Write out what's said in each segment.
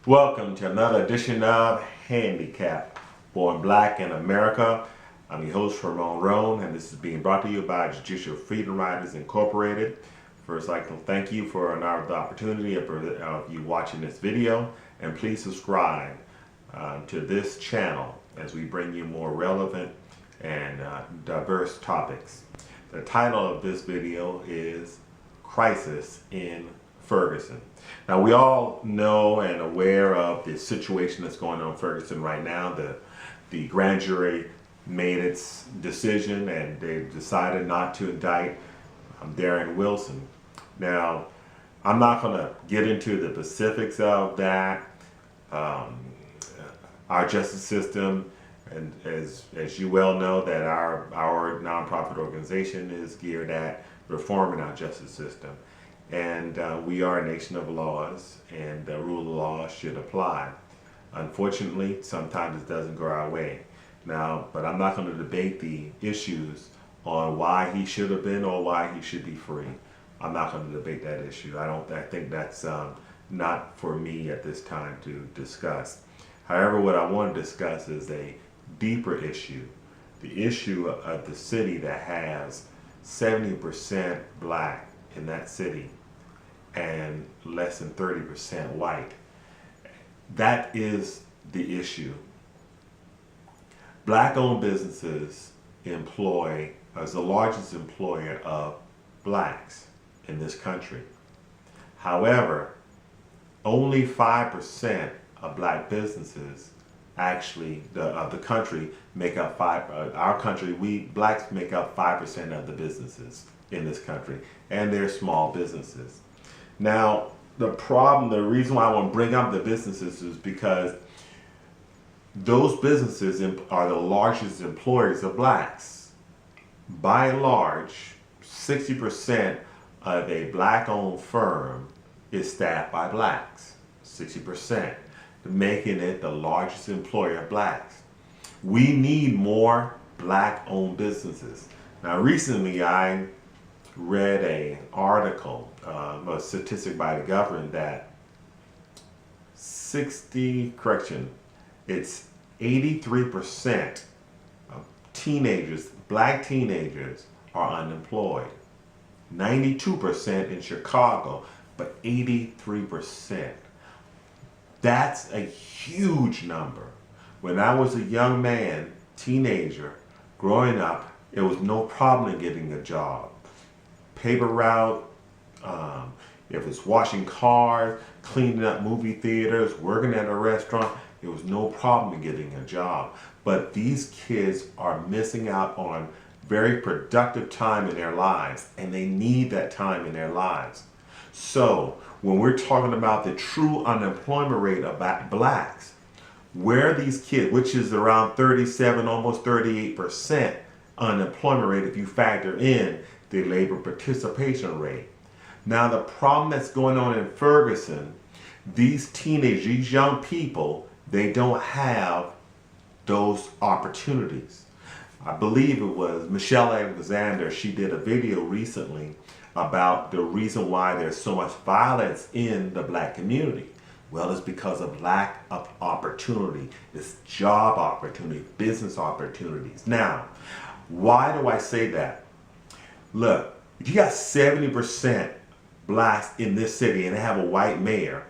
Welcome to another edition of Handicap, Born Black in America. I'm your host, Ramon Roan, and this is being brought to you by Judicial Freedom Riders Incorporated. First, I'd like to thank you for the opportunity of you watching this video, and please subscribe to this channel as we bring you more relevant and diverse topics. The title of this video is Crisis in Ferguson. Now, we all know and aware of the situation that's going on in Ferguson right now. The grand jury made its decision and they decided not to indict Darren Wilson. Now, I'm not going to get into the specifics of that. Our justice system, and as you well know, that our nonprofit organization is geared at reforming our justice system. And we are a nation of laws, and the rule of law should apply. Unfortunately, sometimes it doesn't go our way. Now, but I'm not going to debate the issues on why he should have been or why he should be free. I'm not going to debate that issue. I think that's not for me at this time to discuss. However, what I want to discuss is a deeper issue, the issue of the city that has 70% black in that city and less than 30% white. That is the issue. Black-owned businesses employ as the largest employer of blacks in this country. However, only 5% of black businesses actually of the country make up our country, we blacks make up 5% of the businesses in this country, and they're small businesses. Now, the reason why I want to bring up the businesses is because those businesses are the largest employers of blacks. By and large, 60% of a black-owned firm is staffed by blacks. 60%, making it the largest employer of blacks. We need more black-owned businesses. Now, recently I read an article, a statistic by the government that it's 83% of teenagers, black teenagers, are unemployed. 92% in Chicago, but 83%. That's a huge number. When I was a young man, teenager, growing up, it was no problem in getting a job. Paper route, if it's washing cars, cleaning up movie theaters, working at a restaurant, it was no problem in getting a job. But these kids are missing out on very productive time in their lives, and they need that time in their lives. So when we're talking about the true unemployment rate of blacks, where these kids, which is around 37, almost 38% unemployment rate if you factor in the labor participation rate. Now, the problem that's going on in Ferguson, these teenagers, these young people, they don't have those opportunities. I believe it was Michelle Alexander, she did a video recently about the reason why there's so much violence in the black community. Well, it's because of lack of opportunity. It's job opportunity, business opportunities. Now, why do I say that? Look, if you got 70% blacks in this city and they have a white mayor,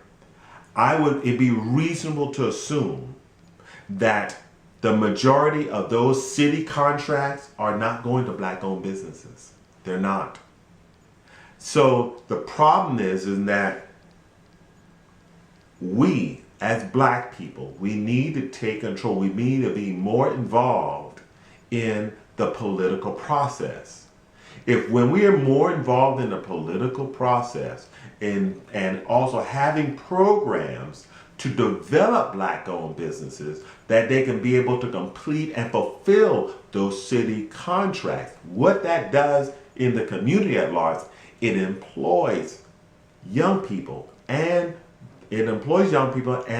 it'd be reasonable to assume that the majority of those city contracts are not going to black-owned businesses. They're not. So the problem is that we, as black people, we need to take control. We need to be more involved in the political process. When we are more involved in the political process and also having programs to develop black-owned businesses that they can be able to complete and fulfill those city contracts, what that does in the community at large, it employs young people and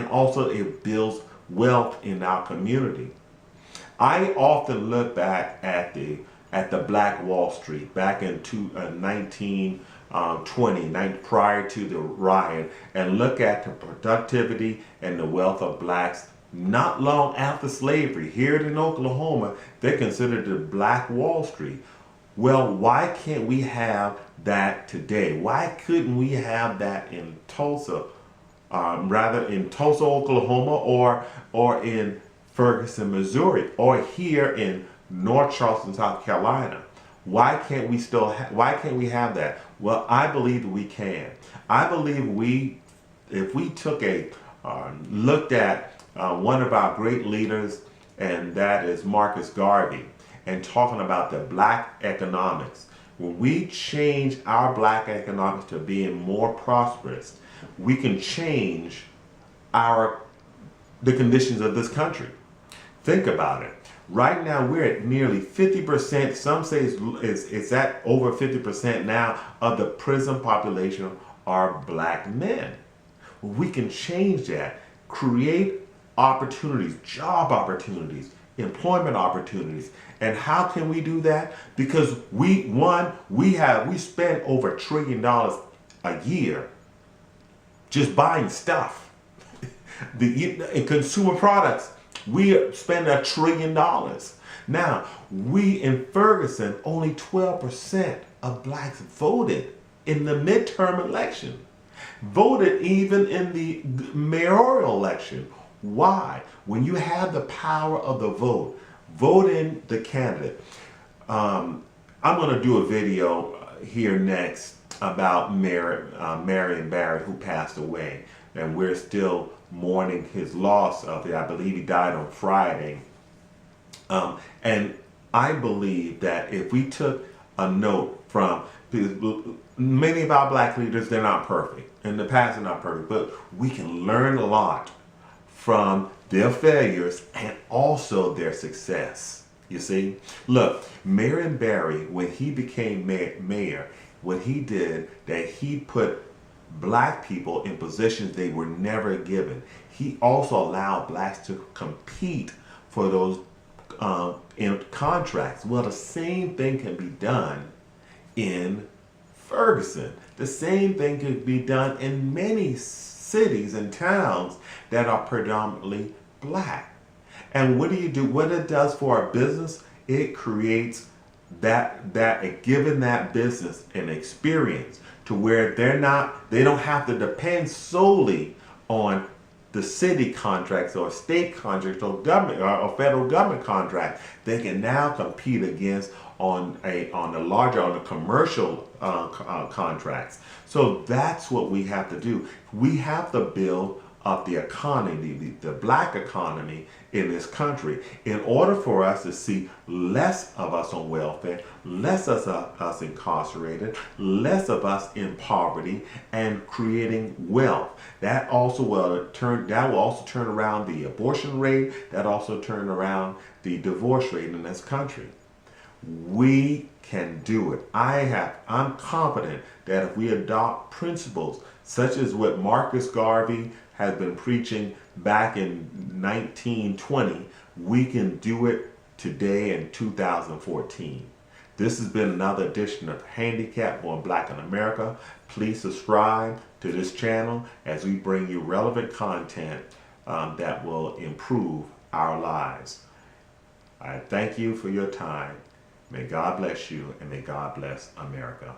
also it builds wealth in our community. I often look back at the Black Wall Street back in prior to the riot, and look at the productivity and the wealth of blacks not long after slavery. Here in Oklahoma, they considered it Black Wall Street. Well, why can't we have that today? Why couldn't we have that in Tulsa, rather in Tulsa, Oklahoma, or in Ferguson, Missouri, or here in North Charleston, South Carolina? Why can't why can't we have that? Well, I believe we can. I believe if we took looked at one of our great leaders, and that is Marcus Garvey, and talking about the black economics. When we change our black economics to being more prosperous, we can change the conditions of this country. Think about it. Right now, we're at nearly 50%. Some say it's at over 50% now of the prison population are black men. We can change that, create opportunities, job opportunities, employment opportunities. And how can we do that? Because we spend over $1 trillion a year just buying stuff. In consumer products, we spend $1 trillion. Now, we in Ferguson, only 12% of blacks voted in the midterm election, voted even in the mayoral election. Why? When you have the power of the vote in the candidate. I'm going to do a video here next about Marion Barrett, who passed away, and we're still mourning his loss of it. I believe he died on Friday. And I believe that if we took a note from many of our black leaders, they're not perfect. In the past, they're not perfect, but we can learn a lot from their failures and also their success. You see? Look, Marion Barry, when he became mayor, what he did, that he put black people in positions they were never given. He also allowed blacks to compete for those in contracts. Well, the same thing can be done in Ferguson. The same thing could be done in many cities and towns that are predominantly black. And what do you do? What it does for our business, it creates giving that business an experience to where they don't have to depend solely on the city contracts or state contracts or government or federal government contract. They can now compete against on the commercial contracts. So that's what we have to do. We have to build up the economy, the black economy in this country, in order for us to see less of us on welfare, less of us incarcerated, less of us in poverty, and creating wealth. That also will turn around the abortion rate. That also turn around the divorce rate in this country. We can do it. I'm confident that if we adopt principles such as what Marcus Garvey has been preaching back in 1920, we can do it today in 2014. This has been another edition of Handicap Born Black in America. Please subscribe to this channel as we bring you relevant content that will improve our lives. I thank you for your time. May God bless you, and may God bless America.